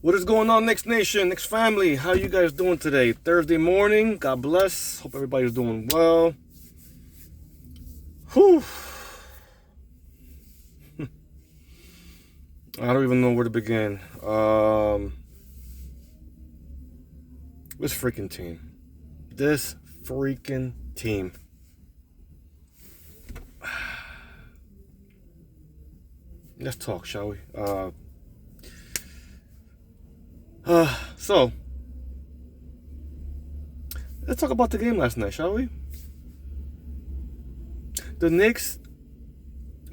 What is going on, Knicks Nation, Knicks Family? How you guys doing today? Thursday morning. God bless. Hope everybody's doing well. Whew. I don't even know where to begin. This freaking team. This freaking team. Let's talk, shall we? So, let's talk about the game last night, shall we? The Knicks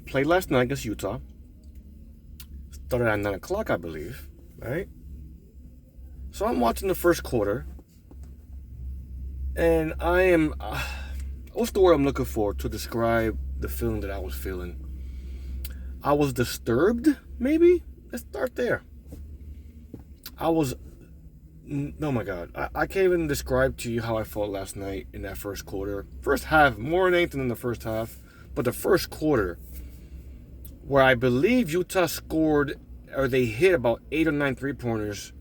played last night against Utah. Started at 9 o'clock, I believe, right? So I'm watching the first quarter, and what's the word I'm looking for to describe the feeling that I was feeling? I was disturbed, maybe? Let's start there. Oh my God. I can't even describe to you how I felt last night in that first quarter. First half, more than anything in the first half. But the first quarter, where I believe Utah scored, or they hit about 8 or 9 3-pointers,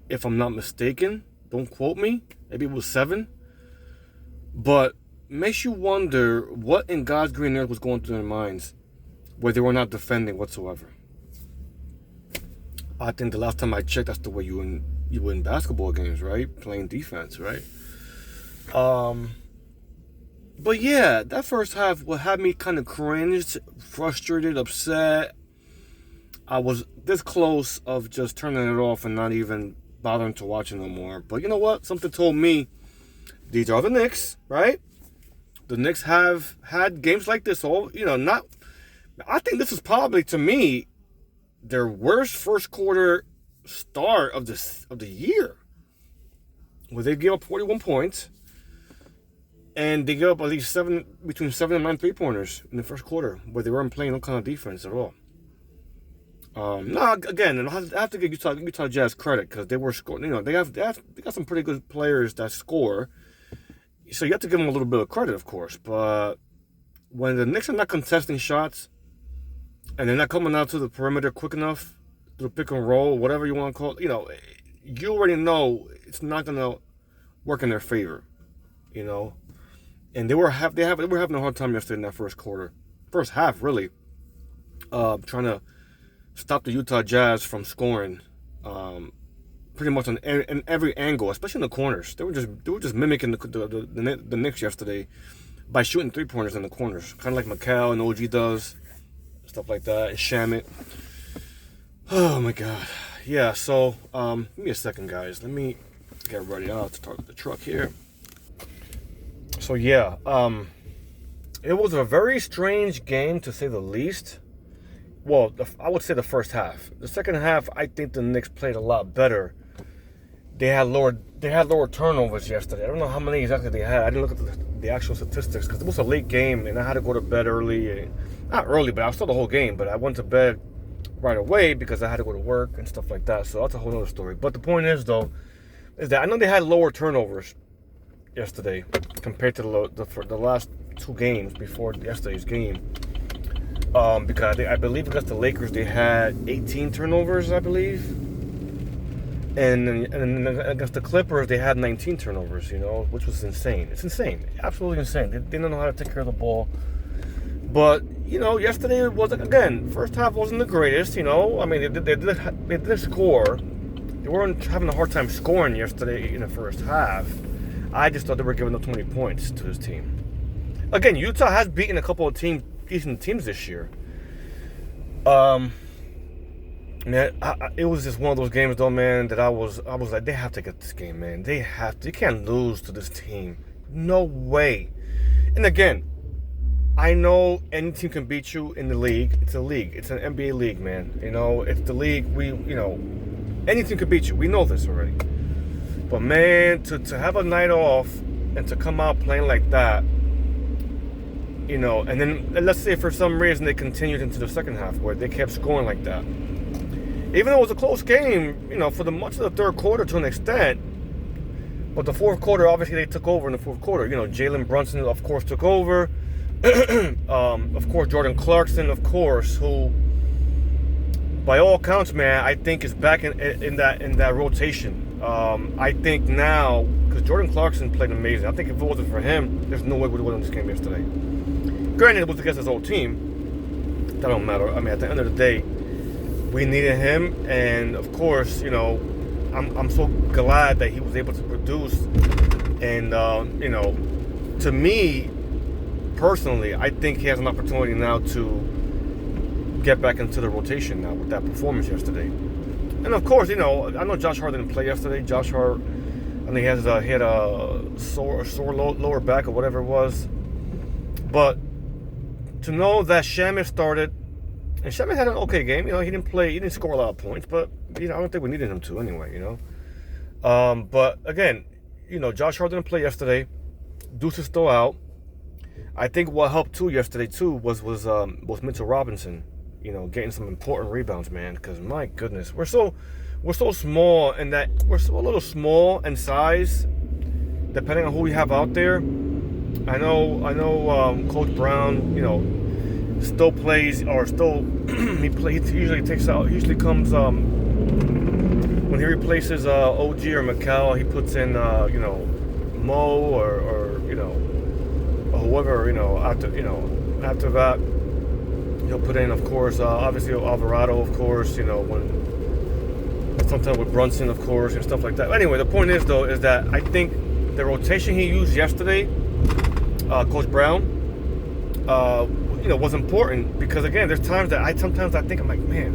if I'm not mistaken. Don't quote me. Maybe it was 7. But makes you wonder what in God's green earth was going through their minds where they were not defending whatsoever. I think the last time I checked, that's the way you win basketball games, right? Playing defense, right? But yeah, that first half what had me kind of cringed, frustrated, upset. I was this close of just turning it off and not even bothering to watch it no more. But you know what? Something told me these are the Knicks, right? The Knicks have had games like this I think this is probably, to me, their worst first quarter start of the year, where they gave up 41 points and they gave up at least between 7 and 9 3-pointers in the first quarter, where they weren't playing no kind of defense at all. Again, I have to give Utah Jazz credit because they were scoring. They got some pretty good players that score, so you have to give them a little bit of credit, of course. But when the Knicks are not contesting shots, and they're not coming out to the perimeter quick enough, to the pick and roll, whatever you want to call it, you already know it's not going to work in their favor, And they were having a hard time yesterday in that first quarter. First half, really. Trying to stop the Utah Jazz from scoring pretty much in every angle, especially in the corners. They were just mimicking the Knicks yesterday by shooting 3-pointers in the corners, kind of like Mikal and OG does. Stuff like that, and Shamit. Oh my God. Yeah, so give me a second, guys. Let me get ready out to start the truck here. So yeah, it was a very strange game to say the least. Well, I would say the first half. The second half, I think the Knicks played a lot better. They had lower turnovers yesterday. I don't know how many exactly they had. I didn't look at the actual statistics because it was a late game and I had to go to bed early. Not early, but I was still the whole game. But I went to bed right away because I had to go to work and stuff like that. So that's a whole other story. But the point is, though, is that I know they had lower turnovers yesterday compared to the last 2 games before yesterday's game. Because I believe against the Lakers they had 18 turnovers, I believe. And against the Clippers, they had 19 turnovers, which was insane. It's insane. Absolutely insane. They don't know how to take care of the ball. But, yesterday was, again, first half wasn't the greatest, I mean, they did score. They weren't having a hard time scoring yesterday in the first half. I just thought they were giving up too many points to this team. Again, Utah has beaten a couple of decent teams this year. Man, it was just one of those games, though, man, that I was like, they have to get this game, man. They can't lose to this team. No way. And again, I know any team can beat you in the league. It's a league. It's an NBA league, man. It's the league. Any team can beat you. We know this already. But, man, to have a night off and to come out playing like that, and then let's say for some reason they continued into the second half where they kept scoring like that. Even though it was a close game, for the much of the third quarter to an extent, but the fourth quarter, obviously they took over in the fourth quarter. Jalen Brunson, of course, took over. Of course, Jordan Clarkson, of course, who by all accounts, man, I think is back in that rotation. I think now, because Jordan Clarkson played amazing. I think if it wasn't for him, there's no way we would have won this game yesterday. Granted, it was against his old team. That don't matter. I mean, at the end of the day, we needed him, and of course, you know, I'm so glad that he was able to produce. And you know, to me personally, I think he has an opportunity now to get back into the rotation now with that performance yesterday. And of course, you know, I know Josh Hart didn't play yesterday. Josh Hart, I think he had a sore lower back or whatever it was. But to know that Shamet started, and Shamet had an okay game. You know, he didn't score a lot of points, but you know, I don't think we needed him to anyway. You know, but again, you know, Josh Hart didn't play yesterday. Deuce is still out. I think what helped too yesterday too was Mitchell Robinson. You know, getting some important rebounds, man. Because my goodness, we're so small, and that we're so a little small in size, depending on who we have out there. I know, Coach Brown, you know, still plays or still he usually comes when he replaces OG or Macau, he puts in you know, Mo or you know, or whoever, you know, after that. He'll put in, of course, obviously Alvarado, of course, you know, sometimes with Brunson, of course, and stuff like that. Anyway, the point is, though, is that I think the rotation he used yesterday, Coach Brown, you know, was important because, again, there's times that I think, I'm like, man,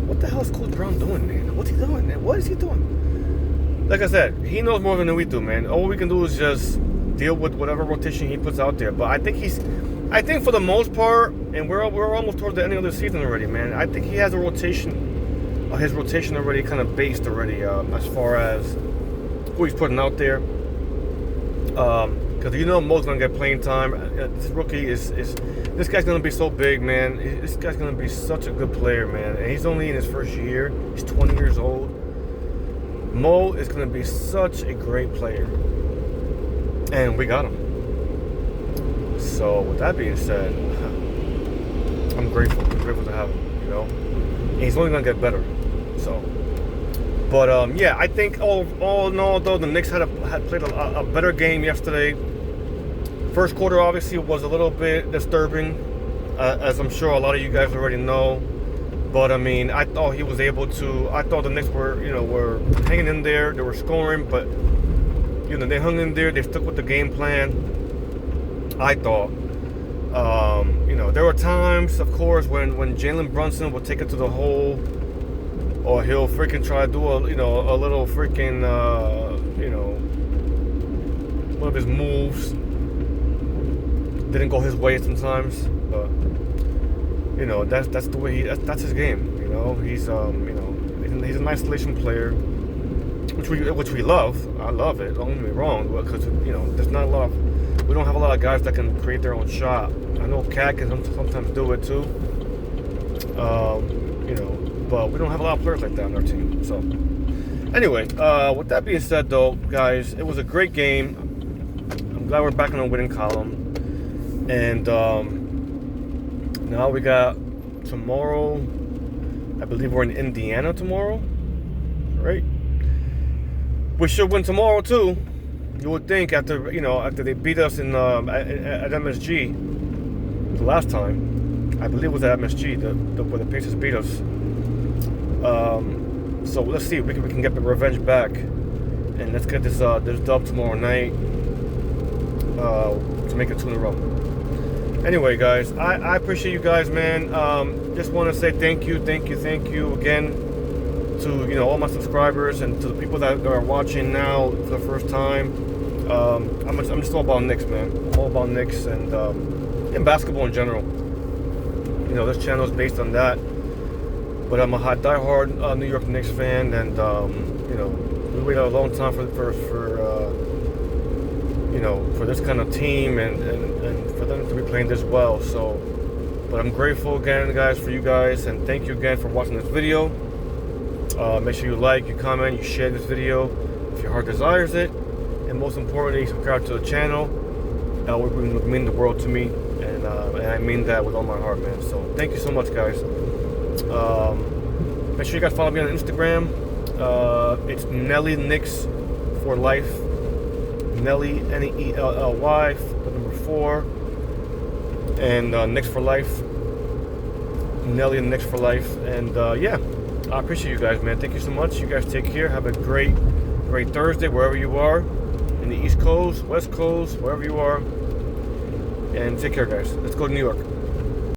what the hell is Coach Brown doing, man? What's he doing, man? What is he doing? Like I said, he knows more than we do, man. All we can do is just deal with whatever rotation he puts out there. But I think for the most part, and we're almost towards the end of the season already, man. I think he has his rotation already kind of based already as far as who he's putting out there. Because you know Mo's gonna get playing time. This rookie this guy's gonna be so big, man. This guy's gonna be such a good player, man. And he's only in his first year. He's 20 years old. Mo is gonna be such a great player, and we got him. So with that being said, I'm grateful to have him, you know. And he's only gonna get better. So, but yeah, I think all in all, though, the Knicks had played a better game yesterday. First quarter obviously was a little bit disturbing, as I'm sure a lot of you guys already know. But I mean, I thought the Knicks were hanging in there. They were scoring, but you know, they hung in there. They stuck with the game plan. I thought, you know, there were times, of course, when Jalen Brunson would take it to the hole, or he'll freaking try to do a little freaking, you know, one of his moves. Didn't go his way sometimes, but you know, that's the way that's his game. You know, he's you know, he's an isolation player, which we love. I love it. Don't get me wrong, because you know, we don't have a lot of guys that can create their own shot. I know Cat can sometimes do it too. You know, but we don't have a lot of players like that on our team. So, anyway, with that being said, though, guys, it was a great game. I'm glad we're back in the winning column. And now we got tomorrow. I believe we're in Indiana tomorrow, right? We should win tomorrow too. You would think after they beat us at MSG the last time. I believe it was at MSG where the Pacers beat us. So let's see if we can get the revenge back, and let's get this dub tomorrow night to make it 2 in a row. Anyway, guys, I appreciate you guys, man. Just want to say thank you again to, you know, all my subscribers and to the people that are watching now for the first time. I'm just all about Knicks, man. I'm all about Knicks and basketball in general. You know, this channel is based on that. But I'm a diehard New York Knicks fan, and you know, we waited a long time for you know, for this kind of team and for them to be playing this well. So, but I'm grateful again, guys, for you guys, and thank you again for watching this video. Make sure you like, you comment, you share this video if your heart desires it, and most importantly, subscribe to the channel. That would mean the world to me, and I mean that with all my heart, man. So thank you so much, guys. Make sure you guys follow me on Instagram. It's Nelly Knicks for life. Nelly, Nellly, the number 4, and Knicks for life. Nelly and Knicks for life. And yeah, I appreciate you guys, man. Thank you so much. You guys take care. Have a great Thursday wherever you are, in the East Coast, West Coast, wherever you are. And take care, guys. Let's go to New York.